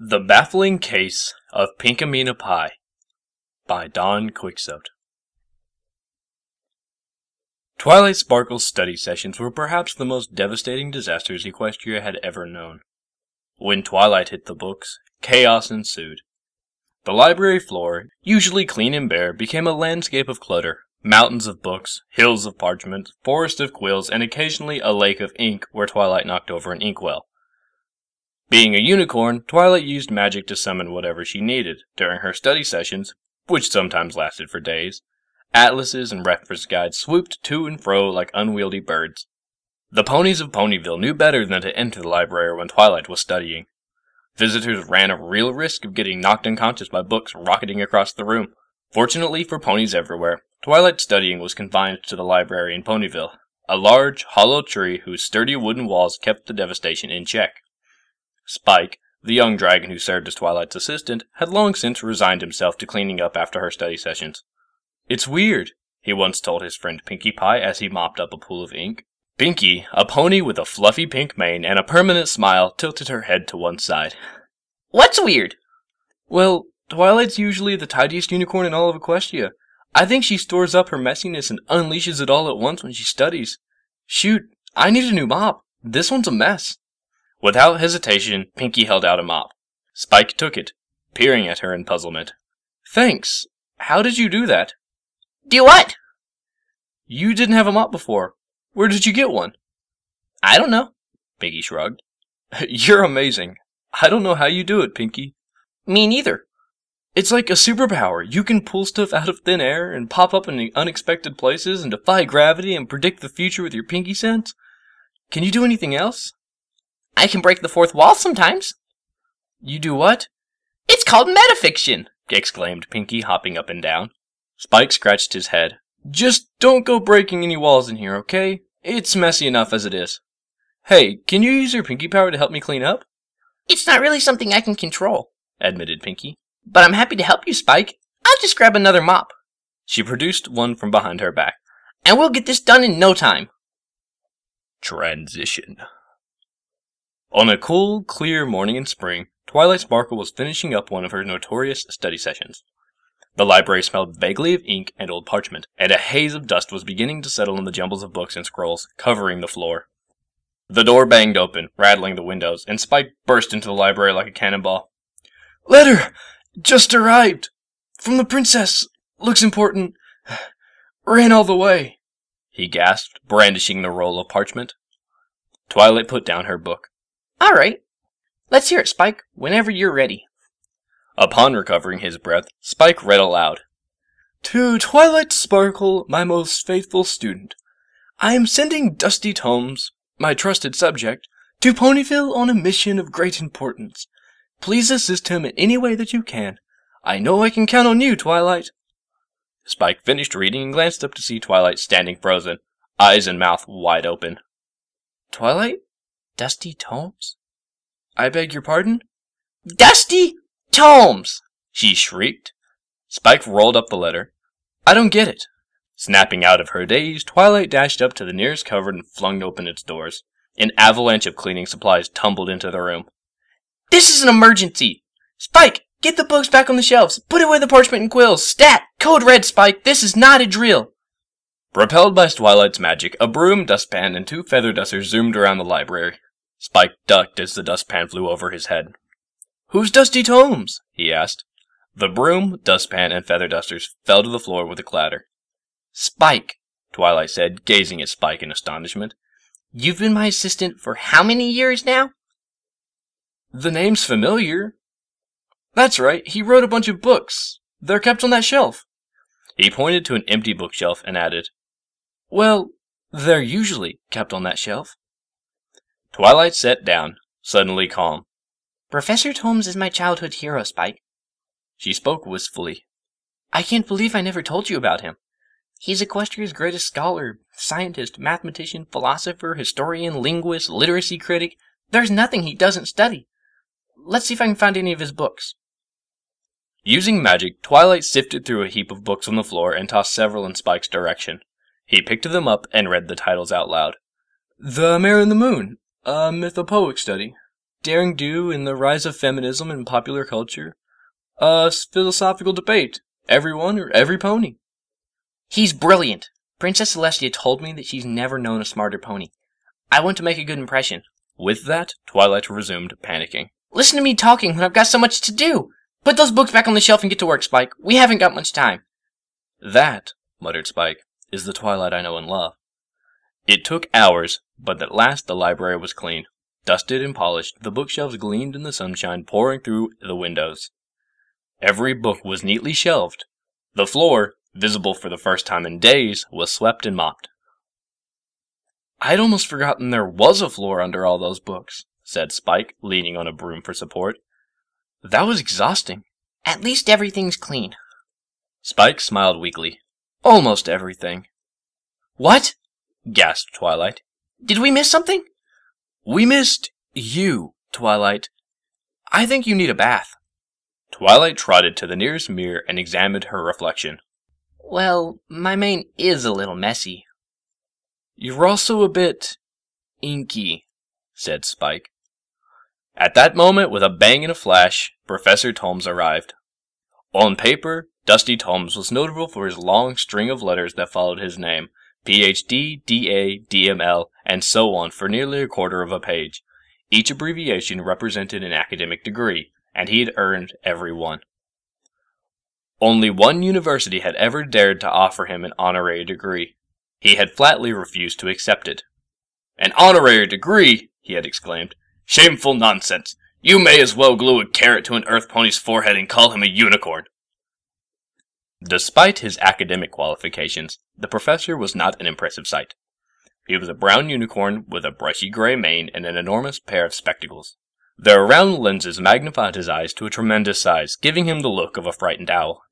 The Baffling Case of Pinkamina Pie by Don Quixote. Twilight Sparkle's study sessions were perhaps the most devastating disasters Equestria had ever known. When twilight hit the books, chaos ensued. The library floor, usually clean and bare, became a landscape of clutter. Mountains of books, hills of parchment, forest of quills, and occasionally a lake of ink where Twilight knocked over an inkwell. Being a unicorn, Twilight used magic to summon whatever she needed. During her study sessions, which sometimes lasted for days, atlases and reference guides swooped to and fro like unwieldy birds. The ponies of Ponyville knew better than to enter the library when Twilight was studying. Visitors ran a real risk of getting knocked unconscious by books rocketing across the room. Fortunately for ponies everywhere, Twilight's studying was confined to the library in Ponyville, a large, hollow tree whose sturdy wooden walls kept the devastation in check. Spike, the young dragon who served as Twilight's assistant, had long since resigned himself to cleaning up after her study sessions. "It's weird," he once told his friend Pinkie Pie as he mopped up a pool of ink. Pinkie, a pony with a fluffy pink mane and a permanent smile, tilted her head to one side. "What's weird?" "Well, Twilight's usually the tidiest unicorn in all of Equestria. I think she stores up her messiness and unleashes it all at once when she studies. Shoot, I need a new mop. This one's a mess." Without hesitation, Pinkie held out a mop. Spike took it, peering at her in puzzlement. "Thanks. How did you do that?" "Do what?" "You didn't have a mop before. Where did you get one?" "I don't know." Pinkie shrugged. "You're amazing. I don't know how you do it, Pinkie." "Me neither." "It's like a superpower. You can pull stuff out of thin air and pop up in unexpected places and defy gravity and predict the future with your Pinkie sense. Can you do anything else?" "I can break the fourth wall sometimes." "You do what?" "It's called metafiction," exclaimed Pinkie, hopping up and down. Spike scratched his head. "Just don't go breaking any walls in here, okay? It's messy enough as it is. Hey, can you use your Pinkie power to help me clean up?" "It's not really something I can control," admitted Pinkie. "but I'm happy to help you, Spike. I'll just grab another mop." She produced one from behind her back. "And we'll get this done in no time." Transition. On a cool, clear morning in spring, Twilight Sparkle was finishing up one of her notorious study sessions. The library smelled vaguely of ink and old parchment, and a haze of dust was beginning to settle in the jumbles of books and scrolls, covering the floor. The door banged open, rattling the windows, and Spike burst into the library like a cannonball. "Letter! Just arrived! From the princess! Looks important. Ran all the way," he gasped, brandishing the roll of parchment. Twilight put down her book. "All right. Let's hear it, Spike, whenever you're ready." Upon recovering his breath, Spike read aloud. "To Twilight Sparkle, my most faithful student, I am sending Dusty Tomes, my trusted subject, to Ponyville on a mission of great importance. Please assist him in any way that you can. I know I can count on you, Twilight." Spike finished reading and glanced up to see Twilight standing frozen, eyes and mouth wide open. "Twilight? Dusty Tomes? I beg your pardon?" "Dusty Tomes!" she shrieked. Spike rolled up the letter. "I don't get it." Snapping out of her daze, Twilight dashed up to the nearest cupboard and flung open its doors. An avalanche of cleaning supplies tumbled into the room. "This is an emergency! Spike, get the books back on the shelves! Put away the parchment and quills! Stat! Code red, Spike! This is not a drill!" Repelled by Twilight's magic, a broom, dustpan, and two feather dusters zoomed around the library. Spike ducked as the dustpan flew over his head. "Who's Dusty Tomes?" he asked. The broom, dustpan, and feather dusters fell to the floor with a clatter. "Spike," Twilight said, gazing at Spike in astonishment. "You've been my assistant for how many years now?" "The name's familiar." "That's right, he wrote a bunch of books. They're kept on that shelf." He pointed to an empty bookshelf and added, "Well, they're usually kept on that shelf." Twilight sat down, suddenly calm. "Professor Tomes is my childhood hero, Spike." She spoke wistfully. "I can't believe I never told you about him. He's Equestria's greatest scholar, scientist, mathematician, philosopher, historian, linguist, literacy critic. There's nothing he doesn't study. Let's see if I can find any of his books." Using magic, Twilight sifted through a heap of books on the floor and tossed several in Spike's direction. He picked them up and read the titles out loud. "The Mare and the Moon, a mythopoeic study. Daring Do and the Rise of Feminism in Popular Culture. Philosophical Debate. Everyone or Every Pony. He's brilliant. Princess Celestia told me that she's never known a smarter pony. I want to make a good impression. With that, Twilight resumed, panicking. Listen to me talking when I've got so much to do. Put those books back on the shelf and get to work, Spike. We haven't got much time. That, muttered Spike, is the Twilight I know and love. It took hours, but at last the library was clean. Dusted and polished, the bookshelves gleamed in the sunshine pouring through the windows. Every book was neatly shelved. The floor, visible for the first time in days, was swept and mopped. I'd almost forgotten there was a floor under all those books, said Spike, leaning on a broom for support. That was exhausting. At least everything's clean. Spike smiled weakly. Almost everything. What? Gasped Twilight. Did we miss something? We missed you, Twilight. I think you need a bath. Twilight trotted to the nearest mirror and examined her reflection. Well, my mane is a little messy. You're also a bit inky, said Spike. At that moment, with a bang and a flash, Professor Tolmes arrived. On paper, Dusty Tolmes was notable for his long string of letters that followed his name, Ph.D., D.A., D.M.L., and so on for nearly a quarter of a page. Each abbreviation represented an academic degree, and he had earned every one. Only one university had ever dared to offer him an honorary degree. He had flatly refused to accept it. An honorary degree, he had exclaimed. Shameful nonsense. You may as well glue a carrot to an earth pony's forehead and call him a unicorn. Despite his academic qualifications, the professor was not an impressive sight. He was a brown unicorn with a brushy gray mane and an enormous pair of spectacles. Their round lenses magnified his eyes to a tremendous size, giving him the look of a frightened owl.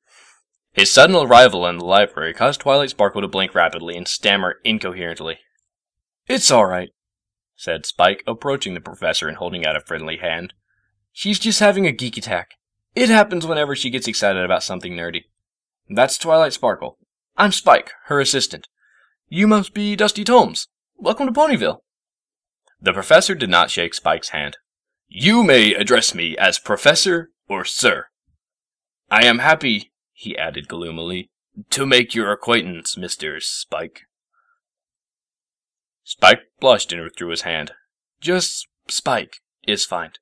His sudden arrival in the library caused Twilight Sparkle to blink rapidly and stammer incoherently. It's all right, said Spike, approaching the professor and holding out a friendly hand. She's just having a geek attack. It happens whenever she gets excited about something nerdy. That's Twilight Sparkle. I'm Spike, her assistant. You must be Dusty Tolmes. Welcome to Ponyville. The professor did not shake Spike's hand. You may address me as Professor or Sir. I am happy, he added gloomily, to make your acquaintance, Mr. Spike. Spike blushed and withdrew his hand. Just Spike is fine.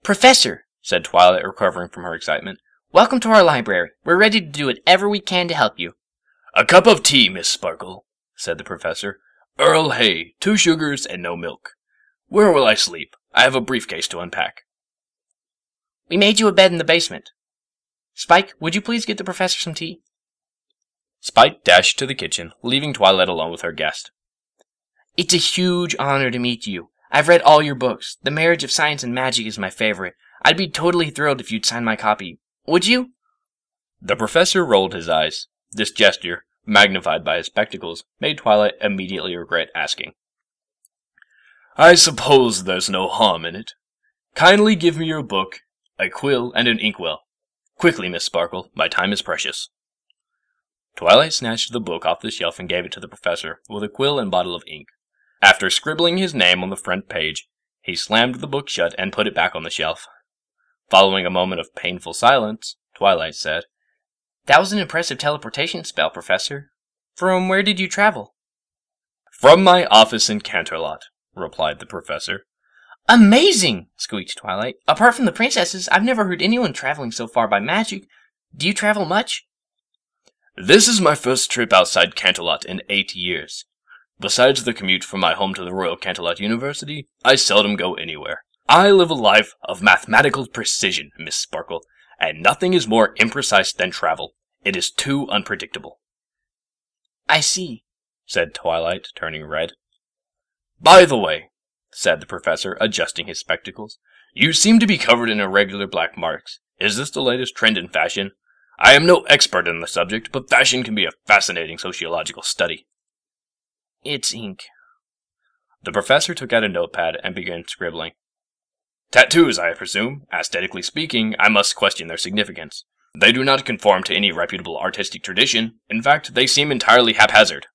Professor, said Twilight, recovering from her excitement, welcome to our library. We're ready to do whatever we can to help you. A cup of tea, Miss Sparkle, said the professor. Earl Hay, 2 sugars and no milk. Where will I sleep? I have a briefcase to unpack. We made you a bed in the basement. Spike, would you please get the professor some tea? Spike dashed to the kitchen, leaving Twilight alone with her guest. It's a huge honor to meet you. I've read all your books. The Marriage of Science and Magic is my favorite. I'd be totally thrilled if you'd sign my copy. Would you? The professor rolled his eyes. This gesture, magnified by his spectacles, made Twilight immediately regret asking. I suppose there's no harm in it. Kindly give me your book, a quill, and an inkwell. Quickly, Miss Sparkle, my time is precious. Twilight snatched the book off the shelf and gave it to the professor, with a quill and bottle of ink. After scribbling his name on the front page, he slammed the book shut and put it back on the shelf. Following a moment of painful silence, Twilight said, That was an impressive teleportation spell, Professor. From where did you travel? From my office in Canterlot, replied the professor. Amazing! Squeaked Twilight. Apart from the princesses, I've never heard anyone traveling so far by magic. Do you travel much? This is my first trip outside Canterlot in 8 years. Besides the commute from my home to the Royal Canterlot University, I seldom go anywhere. I live a life of mathematical precision, Miss Sparkle, and nothing is more imprecise than travel. It is too unpredictable. I see, said Twilight, turning red. By the way, said the professor, adjusting his spectacles, you seem to be covered in irregular black marks. Is this the latest trend in fashion? I am no expert in the subject, but fashion can be a fascinating sociological study. It's ink. The professor took out a notepad and began scribbling. Tattoos, I presume. Aesthetically speaking, I must question their significance. They do not conform to any reputable artistic tradition. In fact, they seem entirely haphazard.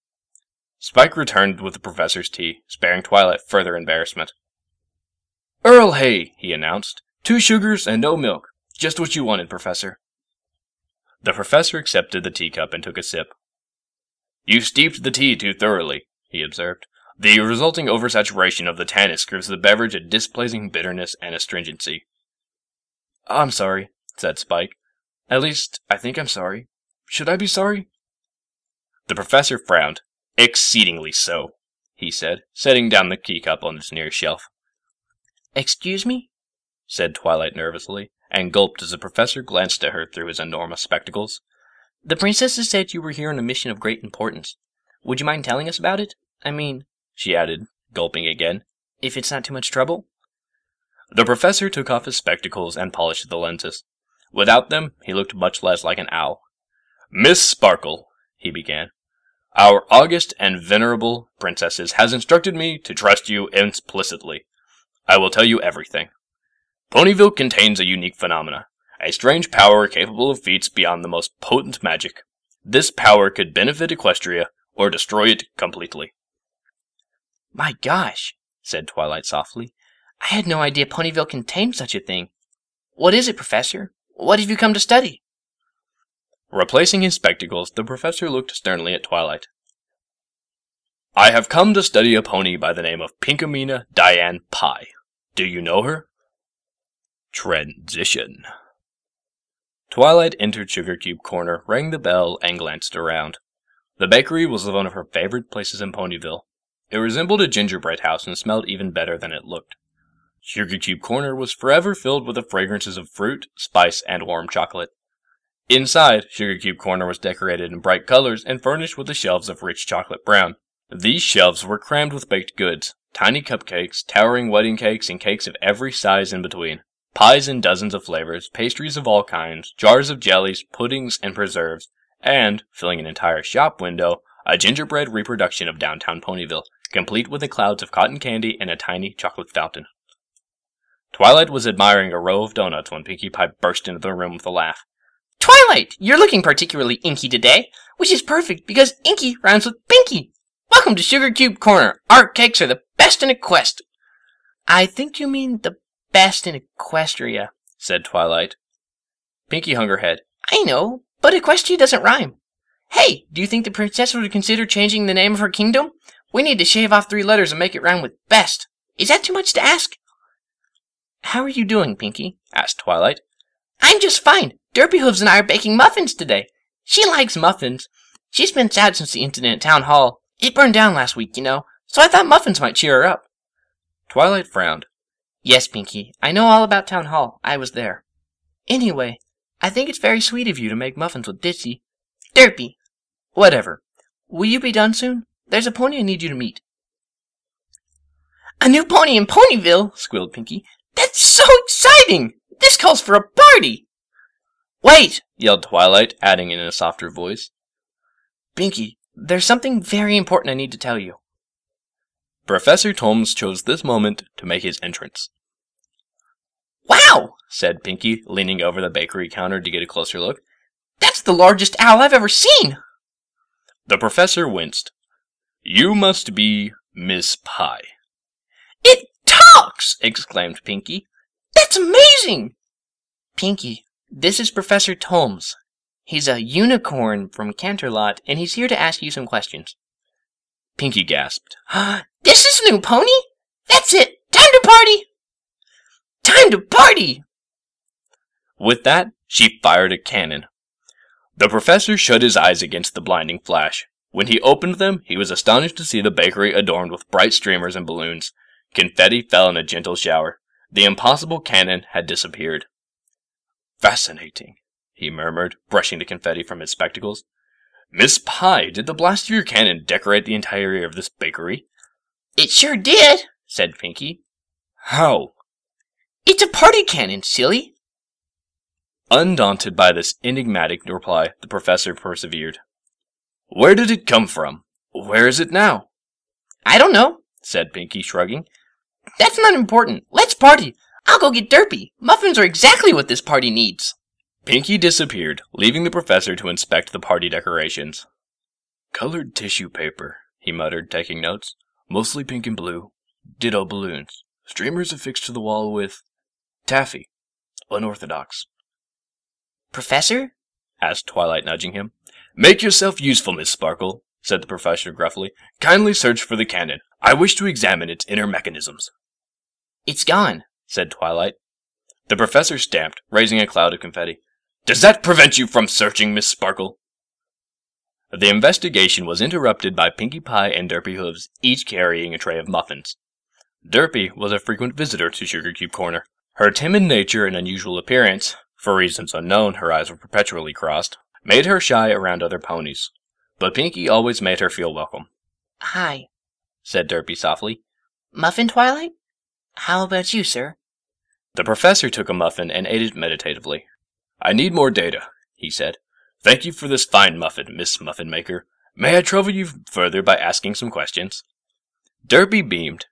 Spike returned with the professor's tea, sparing Twilight further embarrassment. Earl Hay, he announced. 2 sugars and no milk. Just what you wanted, Professor. The professor accepted the teacup and took a sip. You steeped the tea too thoroughly, he observed. The resulting oversaturation of the tannis gives the beverage a displeasing bitterness and astringency. I'm sorry, said Spike. At least, I think I'm sorry. Should I be sorry? The professor frowned. Exceedingly so, he said, setting down the teacup on its nearest shelf. Excuse me? Said Twilight nervously, and gulped as the professor glanced at her through his enormous spectacles. The princesses said you were here on a mission of great importance. Would you mind telling us about it? I mean, she added, gulping again, if it's not too much trouble. The professor took off his spectacles and polished the lenses. Without them, he looked much less like an owl. Miss Sparkle, he began, our august and venerable princesses has instructed me to trust you implicitly. I will tell you everything. Ponyville contains a unique phenomena, a strange power capable of feats beyond the most potent magic. This power could benefit Equestria or destroy it completely. My gosh, said Twilight softly. I had no idea Ponyville contained such a thing. What is it, Professor? What have you come to study? Replacing his spectacles, the professor looked sternly at Twilight. I have come to study a pony by the name of Pinkamina Diane Pie. Do you know her? Transition. Twilight entered Sugar Cube Corner, rang the bell, and glanced around. The bakery was one of her favorite places in Ponyville. It resembled a gingerbread house and smelled even better than it looked. Sugar Cube Corner was forever filled with the fragrances of fruit, spice, and warm chocolate. Inside, Sugar Cube Corner was decorated in bright colors and furnished with the shelves of rich chocolate brown. These shelves were crammed with baked goods, tiny cupcakes, towering wedding cakes, and cakes of every size in between. Pies in dozens of flavors, pastries of all kinds, jars of jellies, puddings, and preserves, and, filling an entire shop window, a gingerbread reproduction of downtown Ponyville, complete with the clouds of cotton candy and a tiny chocolate fountain. Twilight was admiring a row of donuts when Pinkie Pie burst into the room with a laugh. Twilight, you're looking particularly inky today, which is perfect because inky rhymes with pinky. Welcome to Sugar Cube Corner. Our cakes are the best in Equest. I think you mean the best in Equestria, said Twilight. Pinkie hung her head. I know, but Equestria doesn't rhyme. Hey, do you think the princess would consider changing the name of her kingdom? We need to shave off 3 letters and make it rhyme with best. Is that too much to ask? How are you doing, Pinkie? Asked Twilight. I'm just fine. Derpyhooves and I are baking muffins today. She likes muffins. She's been sad since the incident at Town Hall. It burned down last week, you know, so I thought muffins might cheer her up. Twilight frowned. Yes, Pinkie, I know all about Town Hall. I was there. Anyway, I think it's very sweet of you to make muffins with Ditsy. Derpy. Whatever. Will you be done soon? There's a pony I need you to meet. A new pony in Ponyville, squealed Pinkie. That's so exciting! This calls for a party! Wait, yelled Twilight, adding in a softer voice. Pinkie, there's something very important I need to tell you. Professor Tolmes chose this moment to make his entrance. Wow, said Pinkie, leaning over the bakery counter to get a closer look. That's the largest owl I've ever seen! The professor winced. You must be Miss Pie. It talks! Exclaimed Pinkie. That's amazing! Pinkie, this is Professor Tolmes. He's a unicorn from Canterlot, and he's here to ask you some questions. Pinkie gasped. This is a new pony? That's it! Time to party! Time to party! With that, she fired a cannon. The professor shut his eyes against the blinding flash. When he opened them, he was astonished to see the bakery adorned with bright streamers and balloons. Confetti fell in a gentle shower. The impossible cannon had disappeared. Fascinating, he murmured, brushing the confetti from his spectacles. Miss Pie, did the blast of your cannon decorate the interior of this bakery? It sure did, said Pinkie. How? It's a party cannon, silly. Undaunted by this enigmatic reply, the professor persevered. Where did it come from? Where is it now? I don't know, said Pinkie, shrugging. That's not important. Let's party. I'll go get Derpy. Muffins are exactly what this party needs. Pinkie disappeared, leaving the professor to inspect the party decorations. Colored tissue paper, he muttered, taking notes. Mostly pink and blue. Ditto balloons. Streamers affixed to the wall with taffy. Unorthodox. Professor? Asked Twilight, nudging him. Make yourself useful, Miss Sparkle, said the professor gruffly. Kindly search for the cannon. I wish to examine its inner mechanisms. It's gone, said Twilight. The professor stamped, raising a cloud of confetti. Does that prevent you from searching, Miss Sparkle? The investigation was interrupted by Pinkie Pie and Derpy Hooves, each carrying a tray of muffins. Derpy was a frequent visitor to Sugar Cube Corner. Her timid nature and unusual appearance, for reasons unknown her eyes were perpetually crossed, made her shy around other ponies. But Pinkie always made her feel welcome. Hi, said Derpy softly. Muffin, Twilight? How about you, sir? The professor took a muffin and ate it meditatively. I need more data, he said. Thank you for this fine muffin, Miss Muffin Maker. May I trouble you further by asking some questions? Derpy beamed.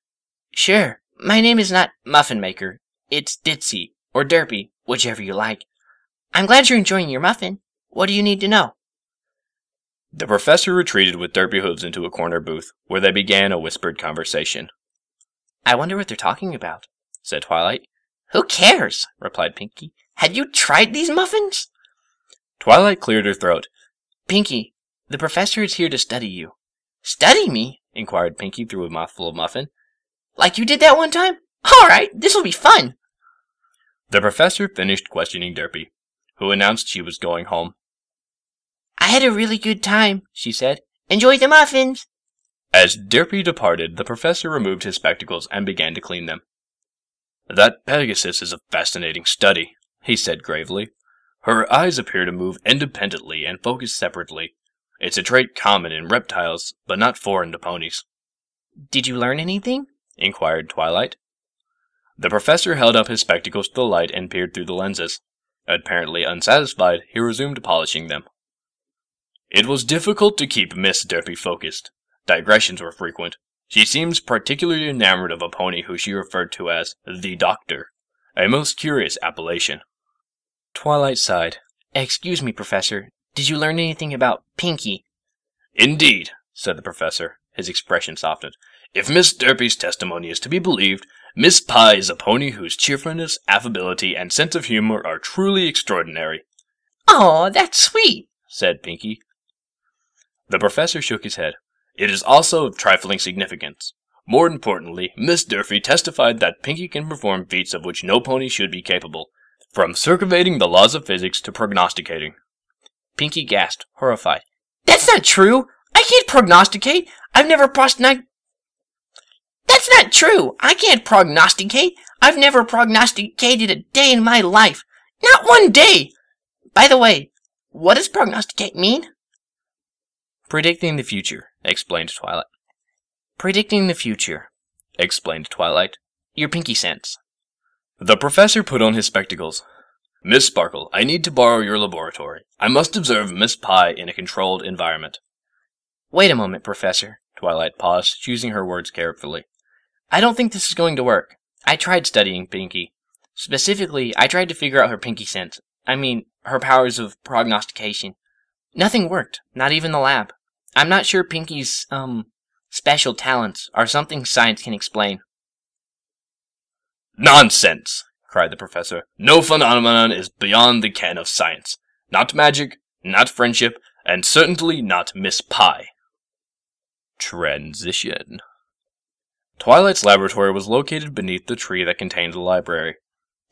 Sure. My name is not Muffin Maker. It's Ditsy, or Derpy, whichever you like. I'm glad you're enjoying your muffin. What do you need to know? The professor retreated with Derpy Hooves into a corner booth, where they began a whispered conversation. I wonder what they're talking about, said Twilight. Who cares? Replied Pinkie. Had you tried these muffins? Twilight cleared her throat. Pinkie, the professor is here to study you. Study me? Inquired Pinkie through a mouthful of muffin. Like you did that one time? All right, this'll be fun. The professor finished questioning Derpy, who announced she was going home. I had a really good time, she said. Enjoy the muffins. As Derpy departed, the professor removed his spectacles and began to clean them. That Pegasus is a fascinating study, he said gravely. Her eyes appear to move independently and focus separately. It's a trait common in reptiles, but not foreign to ponies. Did you learn anything? Inquired Twilight. The professor held up his spectacles to the light and peered through the lenses. Apparently unsatisfied, he resumed polishing them. It was difficult to keep Miss Derpy focused. Digressions were frequent. She seems particularly enamored of a pony who she referred to as the Doctor, a most curious appellation. Twilight sighed. Excuse me, Professor. Did you learn anything about Pinkie? Indeed, said the professor, his expression softened. If Miss Derpy's testimony is to be believed, Miss Pie is a pony whose cheerfulness, affability, and sense of humor are truly extraordinary. Oh, that's sweet, said Pinkie. The professor shook his head. It is also of trifling significance. More importantly, Miss Derpy testified that Pinkie can perform feats of which no pony should be capable, from circumventing the laws of physics to prognosticating. Pinkie gasped, horrified. That's not true! I can't prognosticate! I've never That's not true! I can't prognosticate! I've never prognosticated a day in my life! Not one day! By the way, what does prognosticate mean? Predicting the future, explained Twilight. Predicting the future, explained Twilight. Your Pinkie sense. The professor put on his spectacles. Miss Sparkle, I need to borrow your laboratory. I must observe Miss Pie in a controlled environment. Wait a moment, Professor. Twilight paused, choosing her words carefully. I don't think this is going to work. I tried studying Pinkie. Specifically, I tried to figure out her Pinkie sense. I mean, her powers of prognostication. Nothing worked, not even the lab. I'm not sure Pinkie's, special talents are something science can explain. Nonsense! Cried the professor. No phenomenon is beyond the ken of science. Not magic, not friendship, and certainly not Miss Pie. Transition. Twilight's laboratory was located beneath the tree that contained the library.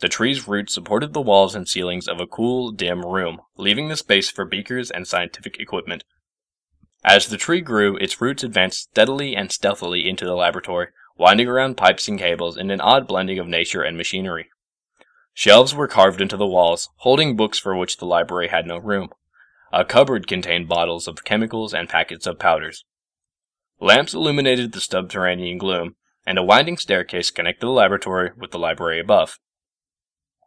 The tree's roots supported the walls and ceilings of a cool, dim room, leaving the space for beakers and scientific equipment. As the tree grew, its roots advanced steadily and stealthily into the laboratory, winding around pipes and cables in an odd blending of nature and machinery. Shelves were carved into the walls, holding books for which the library had no room. A cupboard contained bottles of chemicals and packets of powders. Lamps illuminated the subterranean gloom, and a winding staircase connected the laboratory with the library above.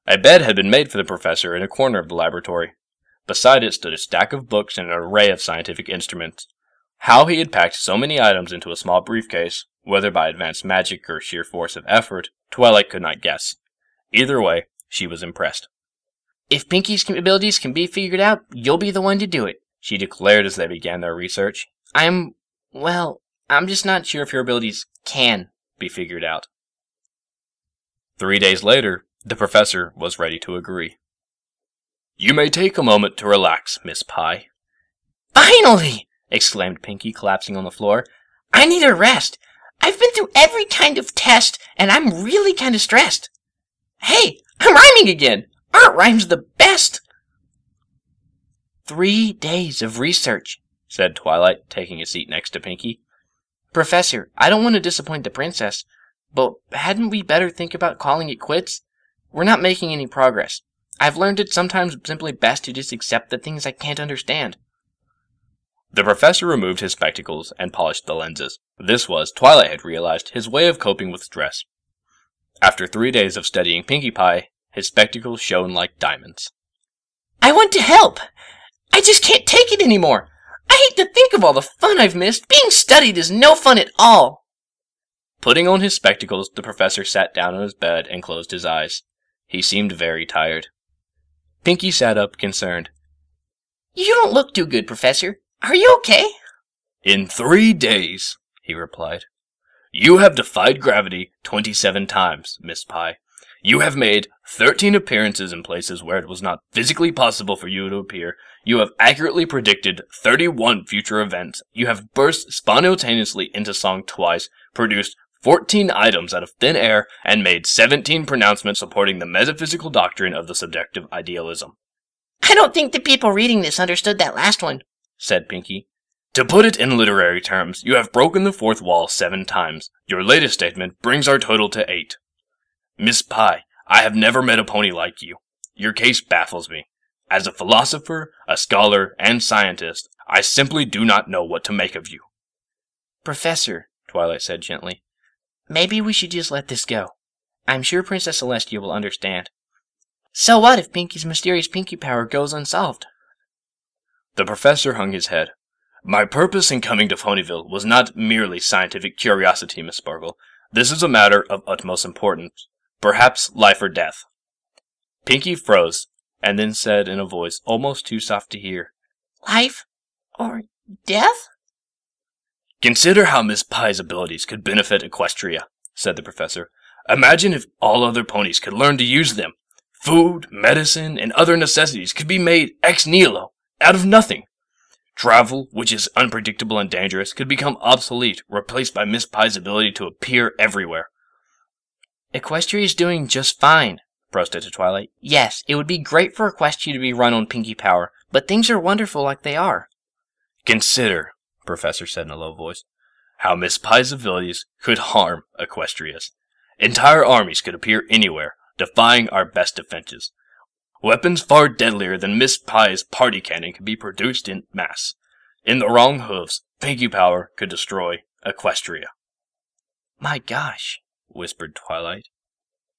A bed had been made for the professor in a corner of the laboratory. Beside it stood a stack of books and an array of scientific instruments. How he had packed so many items into a small briefcase, whether by advanced magic or sheer force of effort, Twilight could not guess. Either way, she was impressed. If Pinkie's abilities can be figured out, you'll be the one to do it, she declared as they began their research. I'm just not sure if your abilities can be figured out. 3 days later, the professor was ready to agree. "You may take a moment to relax, Miss Pie." Finally! Exclaimed Pinky, collapsing on the floor. I need a rest. I've been through every kind of test, and I'm really kind of stressed. Hey, I'm rhyming again! Aren't rhymes the best? 3 days of research, said Twilight, taking a seat next to Pinky. Professor, I don't want to disappoint the princess, but hadn't we better think about calling it quits? We're not making any progress. I've learned it's sometimes simply best to just accept the things I can't understand. The professor removed his spectacles and polished the lenses. This was, Twilight had realized, his way of coping with stress. After 3 days of studying Pinkie Pie, his spectacles shone like diamonds. I want to help! I just can't take it anymore! I hate to think of all the fun I've missed! Being studied is no fun at all! Putting on his spectacles, the professor sat down on his bed and closed his eyes. He seemed very tired. Pinky sat up, concerned. You don't look too good, Professor. Are you okay? In 3 days, he replied. You have defied gravity 27 times, Miss Pie. You have made 13 appearances in places where it was not physically possible for you to appear. You have accurately predicted 31 future events. You have burst spontaneously into song twice, produced 14 items out of thin air, and made 17 pronouncements supporting the metaphysical doctrine of the subjective idealism. I don't think the people reading this understood that last one, said Pinky. To put it in literary terms, you have broken the fourth wall 7 times. Your latest statement brings our total to 8. Miss Pie, I have never met a pony like you. Your case baffles me. As a philosopher, a scholar, and scientist, I simply do not know what to make of you. Professor, Twilight said gently, maybe we should just let this go. I'm sure Princess Celestia will understand. So what if Pinky's mysterious Pinky power goes unsolved? The professor hung his head. My purpose in coming to Ponyville was not merely scientific curiosity, Miss Sparkle. This is a matter of utmost importance. Perhaps life or death. Pinky froze, and then said in a voice almost too soft to hear, Life or death? Consider how Miss Pie's abilities could benefit Equestria, said the professor. Imagine if all other ponies could learn to use them. Food, medicine, and other necessities could be made ex nihilo, out of nothing. Travel, which is unpredictable and dangerous, could become obsolete, replaced by Miss Pie's ability to appear everywhere. Equestria is doing just fine, protested Twilight. Yes, it would be great for Equestria to be run on Pinky power, but things are wonderful like they are. Consider, Professor said in a low voice, how Miss Pie's abilities could harm Equestria's. Entire armies could appear anywhere, defying our best defenses. Weapons far deadlier than Miss Pie's party cannon could be produced in mass. In the wrong hooves, Pinky power could destroy Equestria. My gosh, whispered Twilight.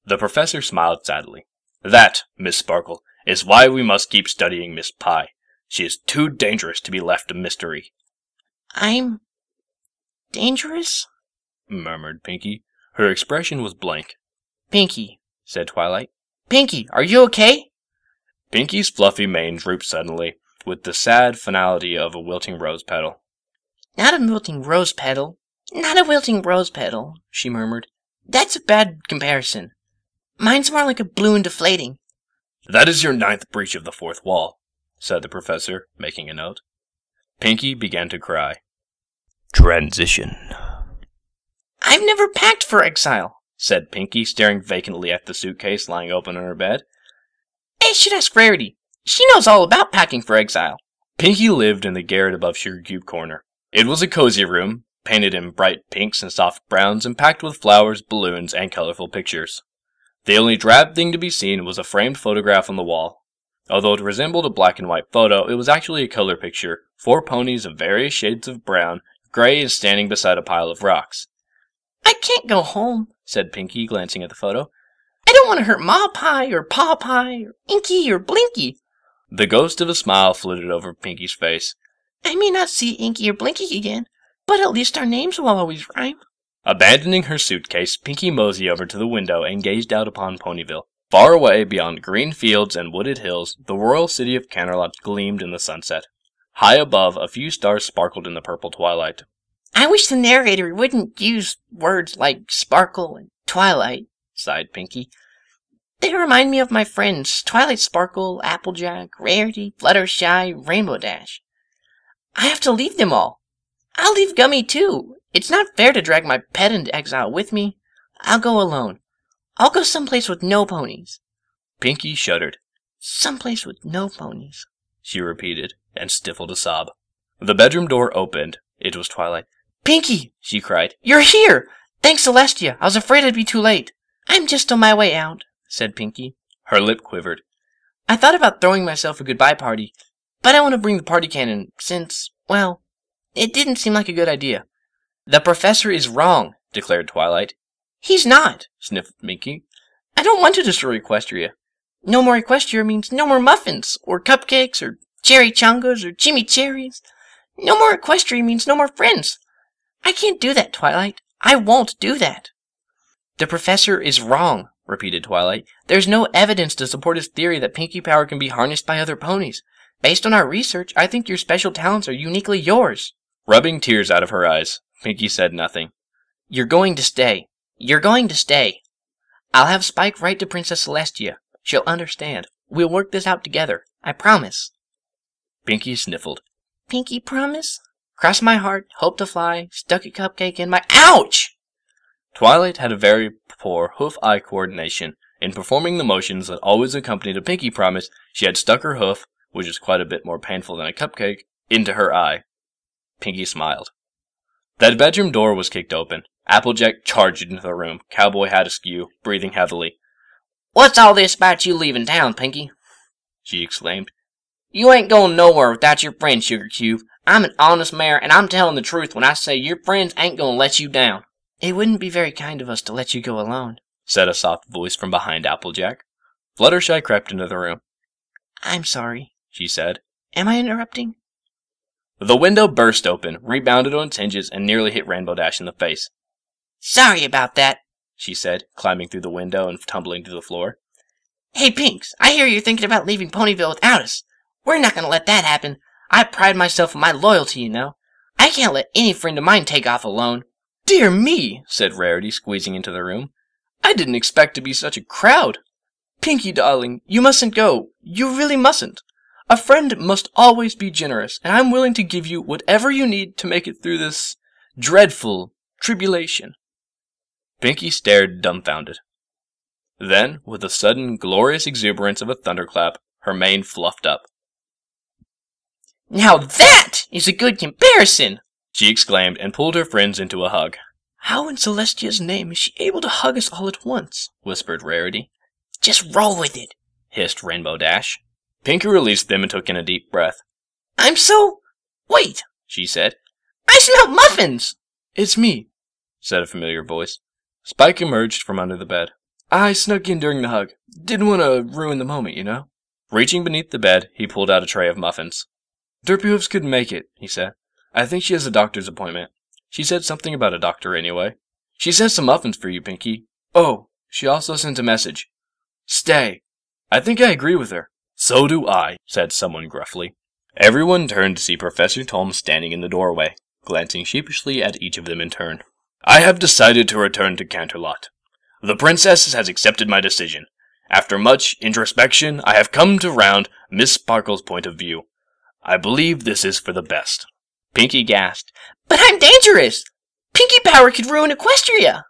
The professor smiled sadly. That, Miss Sparkle, is why we must keep studying Miss Pie. She is too dangerous to be left a mystery. I'm dangerous? Murmured Pinky. Her expression was blank. Pinky, said Twilight. Pinky, are you okay? Pinky's fluffy mane drooped suddenly, with the sad finality of a wilting rose petal. Not a wilting rose petal. Not a wilting rose petal, she murmured. That's a bad comparison. Mine's more like a balloon deflating. That is your 9th breach of the 4th wall, said the professor, making a note. Pinky began to cry. Transition. I've never packed for exile, said Pinky, staring vacantly at the suitcase lying open on her bed. I should ask Rarity. She knows all about packing for exile. Pinky lived in the garret above Sugar Cube Corner. It was a cozy room, painted in bright pinks and soft browns and packed with flowers, balloons, and colorful pictures. The only drab thing to be seen was a framed photograph on the wall. Although it resembled a black and white photo, it was actually a color picture, 4 ponies of various shades of brown, gray, and standing beside a pile of rocks. I can't go home, said Pinky, glancing at the photo. I don't want to hurt Ma Pie, or Pa Pie, or Inky, or Blinky. The ghost of a smile flitted over Pinky's face. I may not see Inky or Blinky again, but at least our names will always rhyme. Abandoning her suitcase, Pinky moseyed over to the window and gazed out upon Ponyville. Far away, beyond green fields and wooded hills, the royal city of Canterlot gleamed in the sunset. High above, a few stars sparkled in the purple twilight. I wish the narrator wouldn't use words like sparkle and twilight, sighed Pinky. They remind me of my friends, Twilight Sparkle, Applejack, Rarity, Fluttershy, Rainbow Dash. I have to leave them all. I'll leave Gummy too. It's not fair to drag my pet into exile with me. I'll go alone. I'll go someplace with no ponies. Pinky shuddered. Someplace with no ponies, she repeated, and stifled a sob. The bedroom door opened. It was Twilight. Pinky, she cried. You're here! Thanks, Celestia. I was afraid I'd be too late. I'm just on my way out, said Pinky. Her lip quivered. I thought about throwing myself a goodbye party, but I want to bring the party cannon since, well, it didn't seem like a good idea. The professor is wrong, declared Twilight. He's not, sniffed Pinky. I don't want to destroy Equestria. No more Equestria means no more muffins, or cupcakes, or cherry chongas, or chimicherries. No more Equestria means no more friends. I can't do that, Twilight. I won't do that. The professor is wrong, repeated Twilight. There's no evidence to support his theory that Pinky power can be harnessed by other ponies. Based on our research, I think your special talents are uniquely yours. Rubbing tears out of her eyes, Pinky said nothing. You're going to stay. You're going to stay. I'll have Spike write to Princess Celestia. She'll understand. We'll work this out together. I promise. Pinky sniffled. Pinky promise? Cross my heart, hope to fly, stuck a cupcake in my— Ouch! Twilight had a very poor hoof-eye coordination. In performing the motions that always accompanied a Pinky promise, she had stuck her hoof, which is quite a bit more painful than a cupcake, into her eye. Pinky smiled. That bedroom door was kicked open. Applejack charged into the room, cowboy hat askew, breathing heavily. What's all this about you leaving town, Pinky? She exclaimed. You ain't going nowhere without your friend, Sugar Cube. I'm an honest mayor, and I'm telling the truth when I say your friends ain't gonna let you down. It wouldn't be very kind of us to let you go alone, said a soft voice from behind Applejack. Fluttershy crept into the room. I'm sorry, she said. Am I interrupting? The window burst open, rebounded on its hinges, and nearly hit Rainbow Dash in the face. Sorry about that, she said, climbing through the window and tumbling to the floor. Hey, Pinks, I hear you're thinking about leaving Ponyville without us. We're not gonna let that happen. I pride myself on my loyalty, you know. I can't let any friend of mine take off alone. Dear me, said Rarity, squeezing into the room. I didn't expect to be such a crowd. Pinky, darling, you mustn't go. You really mustn't. A friend must always be generous, and I'm willing to give you whatever you need to make it through this dreadful tribulation. Pinky stared dumbfounded. Then, with the sudden, glorious exuberance of a thunderclap, her mane fluffed up. Now that is a good comparison, she exclaimed and pulled her friends into a hug. How in Celestia's name is she able to hug us all at once? Whispered Rarity. Just roll with it, hissed Rainbow Dash. Pinky released them and took in a deep breath. Wait, she said. I smell muffins! It's me, said a familiar voice. Spike emerged from under the bed. I snuck in during the hug. Didn't want to ruin the moment, you know? Reaching beneath the bed, he pulled out a tray of muffins. Derpyhooves couldn't make it, he said. I think she has a doctor's appointment. She said something about a doctor anyway. She sent some muffins for you, Pinky. Oh, she also sent a message. Stay. I think I agree with her. So do I, said someone gruffly. Everyone turned to see Professor Tom standing in the doorway, glancing sheepishly at each of them in turn. I have decided to return to Canterlot. The princess has accepted my decision. After much introspection, I have come to round Miss Sparkle's point of view. I believe this is for the best. Pinky gasped. But I'm dangerous! Pinky power could ruin Equestria!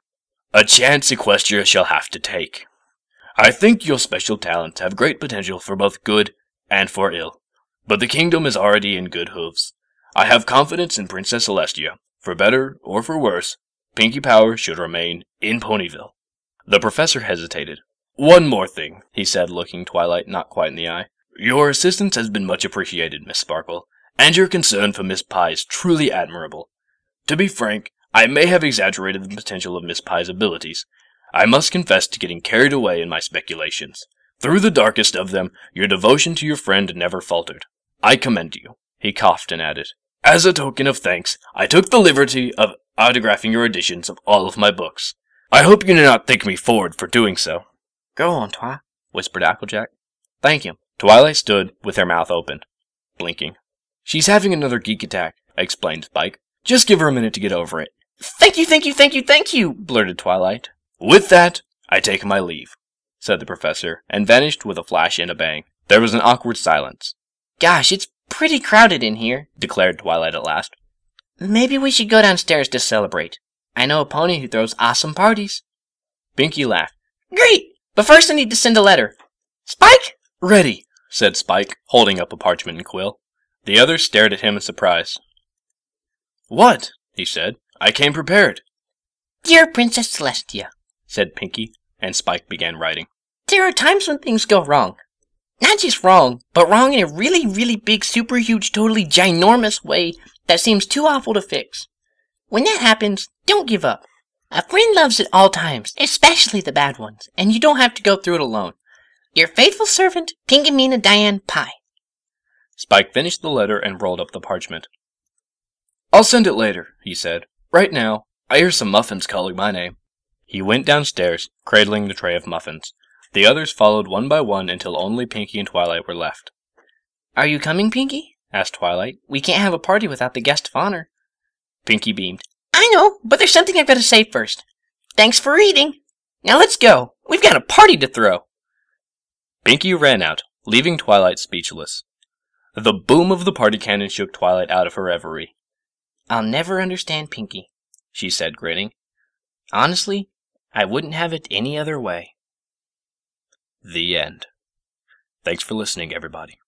A chance Equestria shall have to take. I think your special talents have great potential for both good and for ill, but the kingdom is already in good hooves. I have confidence in Princess Celestia. For better or for worse, Pinky power should remain in Ponyville. The professor hesitated. One more thing, he said, looking Twilight not quite in the eye. Your assistance has been much appreciated, Miss Sparkle, and your concern for Miss Pie is truly admirable. To be frank, I may have exaggerated the potential of Miss Pie's abilities. I must confess to getting carried away in my speculations. Through the darkest of them, your devotion to your friend never faltered. I commend you. He coughed and added, As a token of thanks, I took the liberty of autographing your editions of all of my books. I hope you do not think me forward for doing so. Go on, Twi, whispered Applejack. Thank you. Twilight stood with her mouth open, blinking. She's having another geek attack, explained Spike. Just give her a minute to get over it. Thank you, blurted Twilight. With that, I take my leave, said the professor, and vanished with a flash and a bang. There was an awkward silence. Gosh, it's pretty crowded in here, declared Twilight at last. Maybe we should go downstairs to celebrate. I know a pony who throws awesome parties. Pinky laughed. Great! But first I need to send a letter. Spike? Ready, said Spike, holding up a parchment and quill. The others stared at him in surprise. What? He said. I came prepared. Dear Princess Celestia, said Pinky, and Spike began writing. There are times when things go wrong. Not just wrong, but wrong in a really, really big, super huge, totally ginormous way that seems too awful to fix. When that happens, don't give up. A friend loves at all times, especially the bad ones, and you don't have to go through it alone. Your faithful servant, Pinkamina Diane Pie. Spike finished the letter and rolled up the parchment. I'll send it later, he said. Right now, I hear some muffins calling my name. He went downstairs, cradling the tray of muffins. The others followed one by one until only Pinky and Twilight were left. Are you coming, Pinky? Asked Twilight. We can't have a party without the guest of honor. Pinky beamed. I know, but there's something I've got to say first. Thanks for reading. Now let's go. We've got a party to throw. Pinky ran out, leaving Twilight speechless. The boom of the party cannon shook Twilight out of her reverie. I'll never understand Pinky, she said, grinning. Honestly, I wouldn't have it any other way. The end. Thanks for listening, everybody.